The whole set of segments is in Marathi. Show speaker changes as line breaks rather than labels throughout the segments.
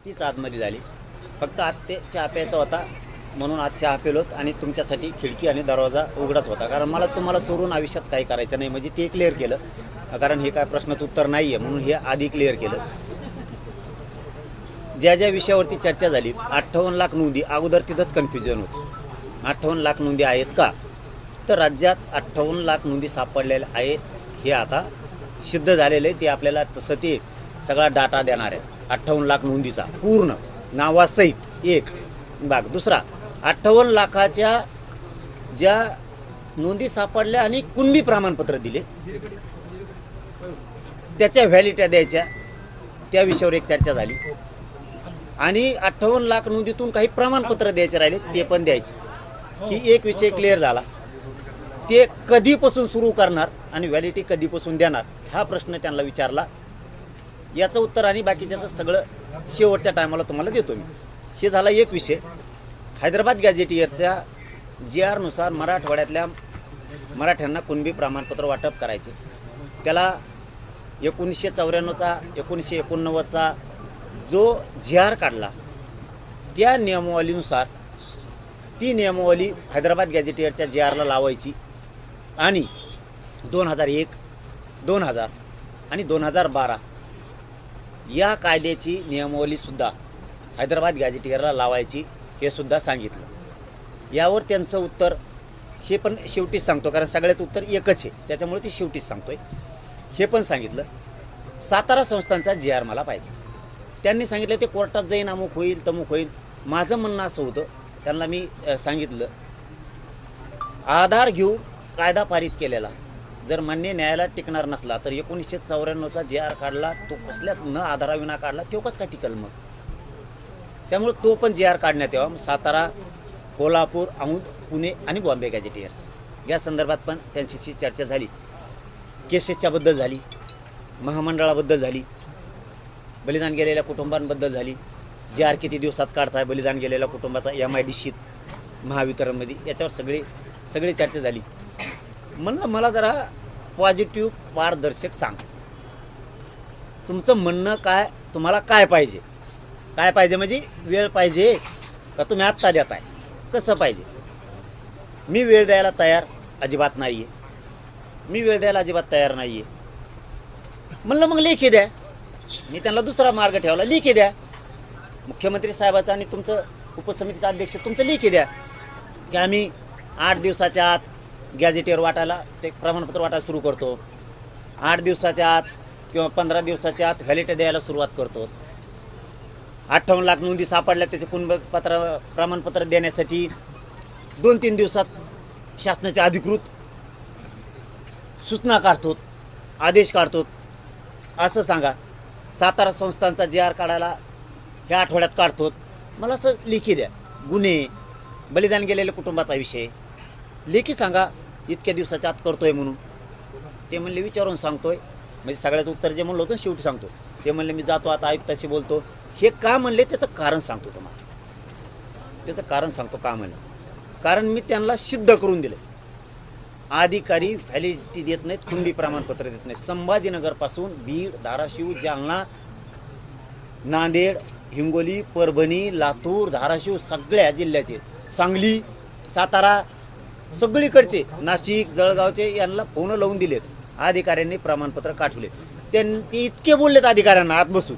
तीच आतमध्ये झाली. फक्त आत ते चहा प्यायचा होता म्हणून आज चहा पेलोत आणि तुमच्यासाठी खिडकी आणि दरवाजा उघडाच होता. कारण मला तुम्हाला चोरून आयुष्यात काही करायचं नाही, म्हणजे ते क्लिअर केलं. कारण हे काय प्रश्नाचं उत्तर नाही आहे म्हणून हे आधी क्लिअर केलं. ज्या ज्या विषयावरती चर्चा झाली, 58 लाख नोंदी, अगोदर तिथंच कन्फ्युजन होतं. 58 लाख नोंदी आहेत का, तर राज्यात 58 लाख नोंदी सापडलेल्या आहेत हे आता सिद्ध झालेलं आहे. ते आपल्याला तसं ते सगळा डाटा देणार आहे 58 लाख नोंदीचा पूर्ण नावासहित एक भाग. दुसरा, 58 लाखाच्या ज्या नोंदी सापडल्या आणि कुणबी प्रमाणपत्र दिले त्याच्या व्हॅलिडिटी द्यायच्या, त्या विषयावर एक चर्चा झाली. आणि 58 लाख नोंदीतून काही प्रमाणपत्र द्यायचे राहिले ते पण द्यायचे. ही एक विषय क्लिअर झाला. ते कधीपासून सुरू करणार आणि व्हॅलिडिटी कधीपासून देणार हा प्रश्न त्यांना विचारला. याचं उत्तर आणि बाकीच्याचं सगळं शेवटच्या टायमाला तुम्हाला देतो मी. हे झाला एक विषय. हैदराबाद गॅझेटियरच्या GR नुसार मराठवाड्यातल्या मराठ्यांना कुणबी प्रमाणपत्र वाटप करायचे. त्याला 1994चा 1989चा जो GR काढला त्या नियमावलीनुसार ती नियमावली हैदराबाद गॅझेटियरच्या GRला लावायची आणि 2001, 2000 आणि 2012 या कायद्याची नियमावलीसुद्धा हैदराबाद गॅझेटियरला लावायची हे सुद्धा सांगितलं. यावर त्यांचं उत्तर हे पण शेवटीच सांगतो, कारण सगळ्याचं उत्तर एकच आहे त्याच्यामुळे ती शेवटीच सांगतोय. हे पण सांगितलं सातारा संस्थांचा GR मला पाहिजे. त्यांनी सांगितलं ते कोर्टात जाईन, अमुक होईल तमुक होईल. माझं म्हणणं असं होतं, त्यांना मी सांगितलं आधार घेऊन कायदा पारित केलेला जर मान्य न्यायालयात टिकणार नसला तर 1994चा GR काढला तो कसल्याच न आधाराविना काढला तो कसं काय टिकल मग. त्यामुळे तो पण GR काढण्यात यावा. सातारा, कोल्हापूर, औंध, पुणे आणि बॉम्बे गॅझेटियरचा या संदर्भात पण त्यांच्याशी चर्चा झाली. केसेसच्याबद्दल झाली, महामंडळाबद्दल झाली, बलिदान गेलेल्या कुटुंबांबद्दल झाली. GR किती दिवसात काढताय बलिदान गेलेल्या कुटुंबाचा MIDCत महावितरणमध्ये, याच्यावर सगळी चर्चा झाली. म्हणलं मला जरा पॉझिटिव्ह पारदर्शक सांग, तुमचं म्हणणं काय, तुम्हाला काय पाहिजे. काय पाहिजे म्हणजे वेळ पाहिजे का तुम्ही आत्ता देताय, कसं पाहिजे. मी वेळ द्यायला तयार अजिबात नाही आहे. मी वेळ द्यायला अजिबात तयार नाही आहे. म्हणलं मग लेखी द्या. मी त्यांना दुसरा मार्ग ठेवला, लेखी द्या. मुख्यमंत्री साहेबाचा आणि तुमचं उपसमितीचा अध्यक्ष तुमचं लेखी द्या की आम्ही 8 दिवसाच्या आत गॅझेटियर वाटायला ते प्रमाणपत्र वाटायला सुरू करतो, 8 दिवसाच्या आत किंवा 15 दिवसाच्या आत व्हॅलिडिटी द्यायला सुरुवात करतो. 58 लाख नोंदी सापडल्या त्याचे प्रमाणपत्र देण्यासाठी 2-3 दिवसात शासनाचे अधिकृत सूचना काढतो, आदेश काढतो असं सांगा. सातारा संस्थांचा GR काढायला ह्या आठवड्यात काढतो. मला असं लेखी द्या. गुन्हे, बलिदान गेलेल्या कुटुंबाचा विषय लेखी सांगा इतक्या दिवसाच्या आत करतोय म्हणून. ते म्हणले विचारून सांगतोय, म्हणजे सगळ्याचं उत्तर जे म्हणलं होतं शेवटी सांगतो. ते म्हणले मी जातो आता आयुक्ताशी बोलतो. हे का म्हणले त्याचं कारण सांगतो तुम्हाला. त्याचं कारण सांगतो का म्हणलं. कारण मी त्यांना सिद्ध करून दिलं अधिकारी व्हॅलिडिटी देत नाहीत, कुणबी प्रमाणपत्र देत नाहीत. संभाजीनगरपासून बीड, धाराशिव, जालना, नांदेड, हिंगोली, परभणी, लातूर, धाराशिव सगळ्या जिल्ह्याचे, सांगली, सातारा सगळीकडचे, नाशिक, जळगावचे यांना फोन लावून दिलेत. अधिकाऱ्यांनी प्रमाणपत्र काढले. त्यांनी इतके बोललेत अधिकाऱ्यांना आत बसून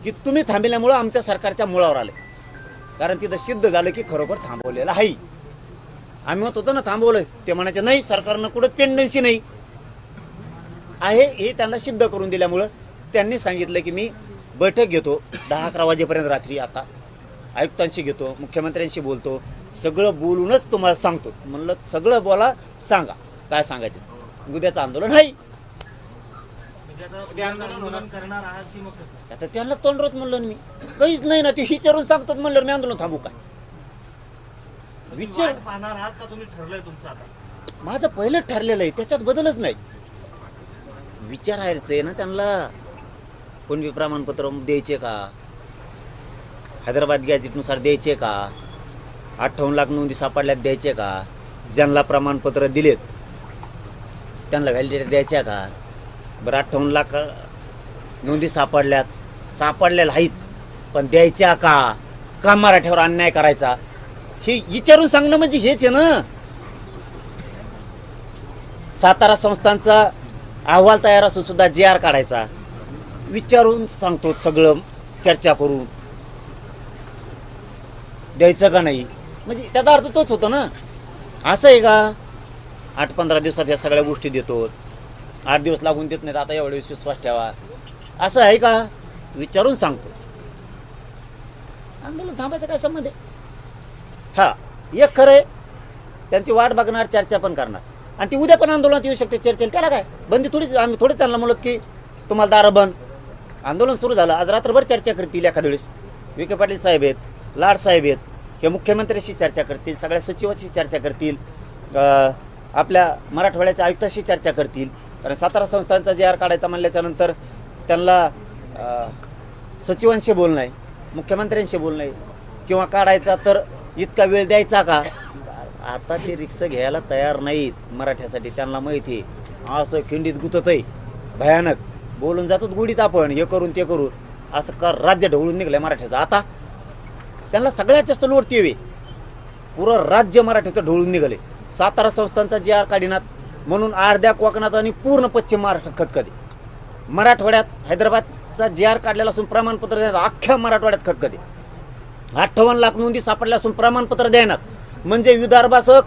की तुम्ही थांबल्यामुळं आमच्या सरकारच्या मुळावर आले. कारण तिथं सिद्ध झालं की खरोखर थांबवलेलं आहे. आम्ही म्हणत होतो ना थांबवलं, ते म्हणायचे नाही सरकारनं कुठं पेंडन्सी नाही आहे. हे त्यांना सिद्ध करून दिल्यामुळं त्यांनी सांगितलं की मी बैठक घेतो 10-11 वाजेपर्यंत रात्री, आता आयुक्तांशी घेतो, मुख्यमंत्र्यांशी बोलतो, सगळं बोलूनच तुम्हाला सांगतो. म्हणलं सगळं बोला, सांगा काय सांगायचं. उद्याचं आंदोलन आहे. आता त्यांना तोंडरत म्हणलं मी काहीच नाही ना, ते विचारून सांगतात म्हणलं मी आंदोलन थांबू काय. विचार माझं पहिलं ठरलेलं आहे, त्याच्यात बदलच नाही. विचारायचं आहे ना त्यांना, कुणबी प्रमाणपत्र द्यायचे का, हैदराबाद गॅझेटनुसार द्यायचे का, 58 लाख नोंदी सापडल्यात द्यायचे का, ज्यांना प्रमाणपत्र दिलेत त्यांना व्हॅलिडिटी द्यायच्या का. बरं 58 लाख नोंदी सापडलेल्या आहेत पण द्यायच्या का मराठ्यावर अन्याय करायचा हे विचारून सांगणं म्हणजे हेच आहे ना. सातारा संस्थांचा अहवाल तयार असून सुद्धा JR काढायचा, विचारून सांगतो सगळं चर्चा करून द्यायचं का नाही, म्हणजे त्याचा अर्थ तोच होतो ना. असं आहे का 8-15 दिवसात या सगळ्या गोष्टी देतो, 8 दिवस लागून देत नाहीत, आता एवढे विश्वास ठेवा, असं आहे का? विचारून सांगतो. आंदोलन थांबायचा काय संबंध आहे? हा एक खरं आहे, त्यांची वाट बघणार, चर्चा पण करणार, आणि ती उद्या पण आंदोलनात येऊ शकते चर्चेला. त्याला काय बंदी थोडीच, आम्ही थोडी त्यांना म्हणत की तुम्हाला दारं बंद. आंदोलन सुरू झालं, आज रात्रभर चर्चा करतील एखाद्या वेळेस. विखे पाटील साहेब आहेत, लाड साहेब आहेत, हे मुख्यमंत्र्यांशी चर्चा करतील, सगळ्या सचिवाशी चर्चा करतील, आपल्या मराठवाड्याच्या आयुक्ताशी चर्चा करतील. कारण सातारा संस्थांचा JR काढायचा म्हणल्याच्या नंतर त्यांना सचिवांशी बोलणं आहे, मुख्यमंत्र्यांशी बोलणं आहे, किंवा काढायचा तर इतका वेळ द्यायचा का? आता ते रिक्षा घ्यायला तयार नाहीत मराठ्यासाठी. त्यांना माहिती आहे असं खिंडीत गुतत आहे भयानक, बोलून जातो गुढीत आपण हे करून ते करून, असं का राज्य ढवळून निघलंय मराठ्याचं. आता त्यांना सगळ्यात जास्त लोड तेवे, पुरं राज्य मराठ्याचं ढवळून निघाले. सातारा संस्थांचा JR काढिनात म्हणून अर्ध्या कोकणात आणि पूर्ण पश्चिम महाराष्ट्रात खतखते. मराठवाड्यात हैदराबादचा JR काढलेला असून प्रमाणपत्र देण्यात अख्ख्या मराठवाड्यात खतखते. 58 लाख नोंदी सापडल्या असून प्रमाणपत्र देण्यात, म्हणजे विदर्भासह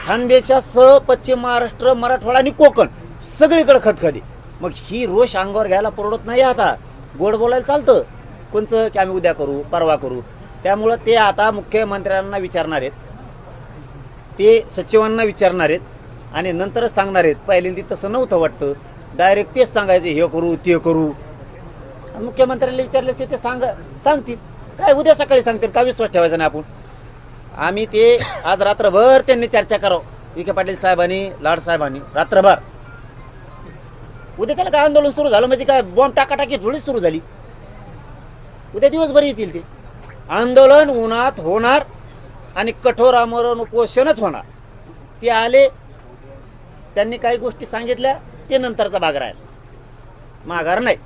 खानदेशासह पश्चिम महाराष्ट्र, मराठवाडा आणि कोकण सगळीकडे खतखते. मग ही रोष अंगावर घ्यायला परवडत नाही. आता गोड बोलायला चालतं कोणचं की आम्ही उद्या करू, परवा करू. त्यामुळं ते आता मुख्यमंत्र्यांना विचारणार आहेत, ते सचिवांना विचारणार आहेत आणि नंतरच सांगणार आहेत. पहिल्यांदा तसं नव्हतं वाटतं, डायरेक्ट तेच सांगायचे हे करू ते करू. मुख्यमंत्र्यांना विचारल्याशिवाय ते सांगतील काय? उद्या सकाळी सांगतील का? विश्वास ठेवायचा नाही आपण. आम्ही ते आज रात्रभर त्यांनी चर्चा करावं, विखे पाटील साहेबांनी, लाड साहेबांनी, रात्रभर. उद्या त्याला काय आंदोलन सुरू झालं म्हणजे काय बॉम्ब टाकाटाकी थोडी सुरू झाली? उद्या दिवसभर येतील ते आंदोलन, उन्हात होणार आणि कठोर आमरण उपोषणच होणार. ते आले, त्यांनी काही गोष्टी सांगितल्या, ते नंतरचा भाग राहिला, माघार नाही.